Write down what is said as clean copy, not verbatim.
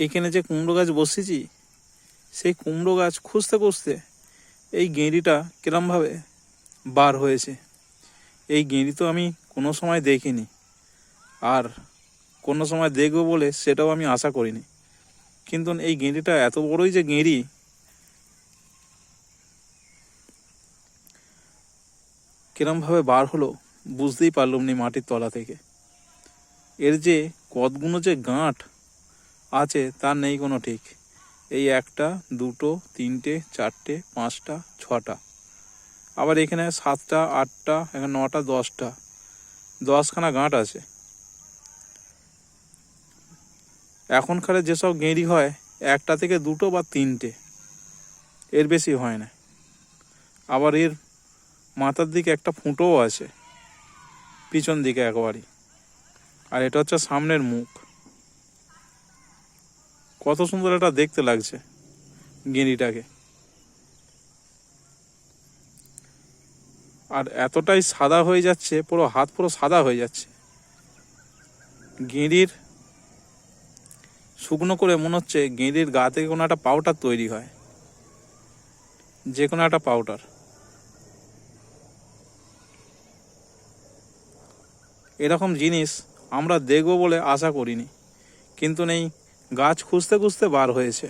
এখানে যে কুমড়ো গাছ বসেছি, সেই কুমড়ো গাছ খুঁজতে খুঁজতে এই গেঁড়িটা কিরমভাবে বার হয়েছে। এই গেঁড়ি তো আমি কোনো সময় দেখিনি, আর কোনো সময় দেখব বলে সেটাও আমি আশা করিনি। কিন্তু এই গেঁড়িটা এত বড়ই যে গেঁড়ি, কিরমভাবে বার হলো বুঝতেই পারলাম নি মাটির তলা থেকে। এর যে কতগুলো যে গাঁট আছে তার নেই কোনো ঠিক। এই একটা, দুটো, তিনটে, চারটে, পাঁচটা, ছটা, আবার এখানে সাতটা, আটটা, এখানে নটা, 10টা, 10খানা গাঁট আছে। এখনকার যেসব গেঁড়ি হয় একটা থেকে দুটো বা তিনটে, এর বেশি হয় না। আবার এর মাথার দিকে একটা ফুঁটোও আছে, পিছন দিকে একেবারেই। আর এটা হচ্ছে সামনের মুখ। কত সুন্দর এটা দেখতে লাগছে গেঁড়িটাকে। আর এতটাই সাদা হয়ে যাচ্ছে, পুরো হাত পুরো সাদা হয়ে যাচ্ছে। গেঁড়ির শুকনো করে মনে হচ্ছে গেঁড়ির গা থেকে কোনো একটা পাউডার তৈরি হয়, যে কোনো একটা পাউডার। এরকম জিনিস আমরা দেখব বলে আশা করিনি, কিন্তু নেই গাছ খুঁজতে খুঁজতে বার হয়েছে।